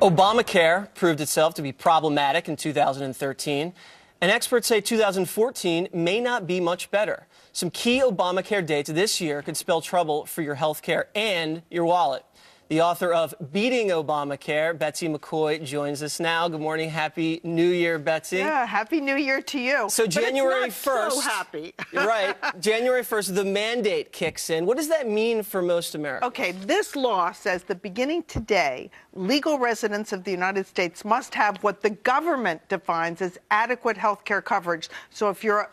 Obamacare proved itself to be problematic in 2013, and experts say 2014 may not be much better. Some key Obamacare dates this year could spell trouble for your health care and your wallet. The author of Beating Obamacare, Betsy McCoy, joins us now. Good morning. Happy New Year, Betsy. Yeah, Happy New Year to you. So January 1st. So happy. Right. January 1st, the mandate kicks in. What does that mean for most Americans? Okay, this law says that beginning today, legal residents of the United States must have what the government defines as adequate health care coverage. So if you're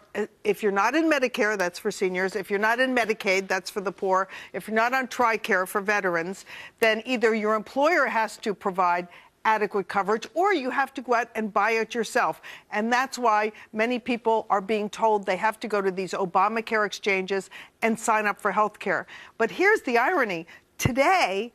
not in Medicare, that's for seniors. If you're not in Medicaid, that's for the poor. If you're not on TRICARE for veterans, then either your employer has to provide adequate coverage or you have to go out and buy it yourself. And that's why many people are being told they have to go to these Obamacare exchanges and sign up for health care. But here's the irony. Today,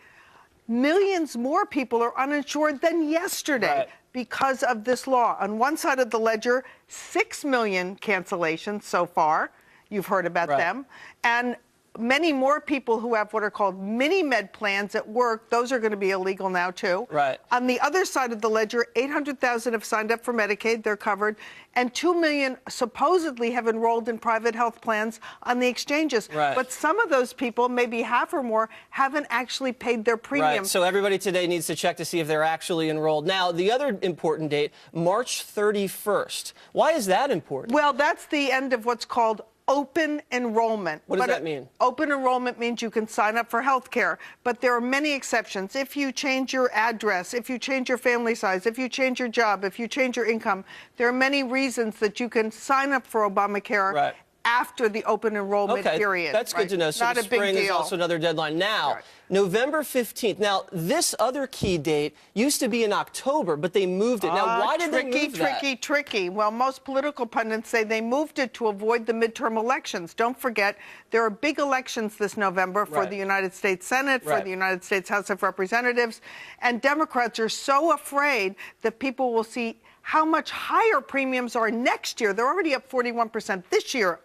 millions more people are uninsured than yesterday. Right. Because of this law. On one side of the ledger, 6 million cancellations so far. You've heard about them. And many more people who have what are called mini-med plans at work, those are going to be illegal now, too. Right. On the other side of the ledger, 800,000 have signed up for Medicaid, they're covered, and 2 million supposedly have enrolled in private health plans on the exchanges. Right. But some of those people, maybe half or more, haven't actually paid their premium. Right. So everybody today needs to check to see if they're actually enrolled. Now, the other important date, March 31st. Why is that important? Well, that's the end of what's called open enrollment. What does that mean? Open enrollment means you can sign up for health care, but there are many exceptions. If you change your address, if you change your family size, if you change your job, if you change your income, there are many reasons that you can sign up for Obamacare after the open enrollment period. That's good to know. So Not the a big spring is deal. also another deadline. Now, November 15th. Now, this other key date used to be in October, but they moved it. Now, why did they move that? Tricky. Well, most political pundits say they moved it to avoid the midterm elections. Don't forget, there are big elections this November for the United States Senate, for the United States House of Representatives, and Democrats are so afraid that people will see how much higher premiums are next year. They're already up 41% this year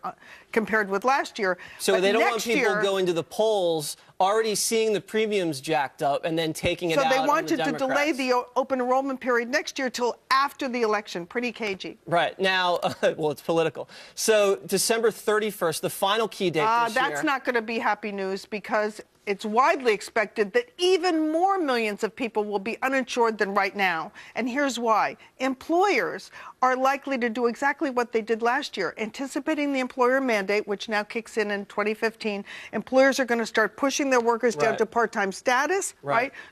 compared with last year. So but they don't want people year, going to the polls already seeing the premiums jacked up and then taking it out on the Democrats. So they wanted to delay the open enrollment period next year till after the election. Pretty cagey. Right. Now, well, it's political. So December 31st, the final key date this year. That's not going to be happy news because it's widely expected that even more millions of people will be uninsured than right now. And here's why. Employers are likely to do exactly what they did last year. Anticipating the employer mandate, which now kicks in 2015, employers are going to start pushing their workers down to part-time status,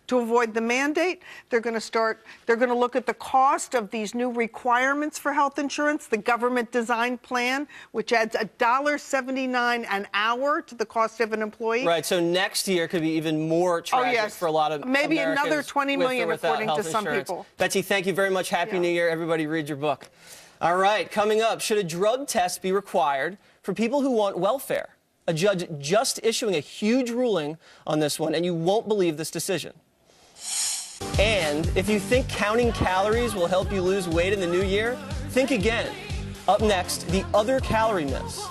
to avoid the mandate. They're going to look at the cost of these new requirements for health insurance, the government design plan, which adds $1.79 an hour to the cost of an employee. Right. So next year could be even more tragic for a lot of maybe Americans another 20 million according to some people. Betsy, thank you very much. Happy New Year. Everybody read your book. All right, coming up, should a drug test be required for people who want welfare? A judge just issuing a huge ruling on this one, and you won't believe this decision. And if you think counting calories will help you lose weight in the new year, think again. Up next, the other calorie myths.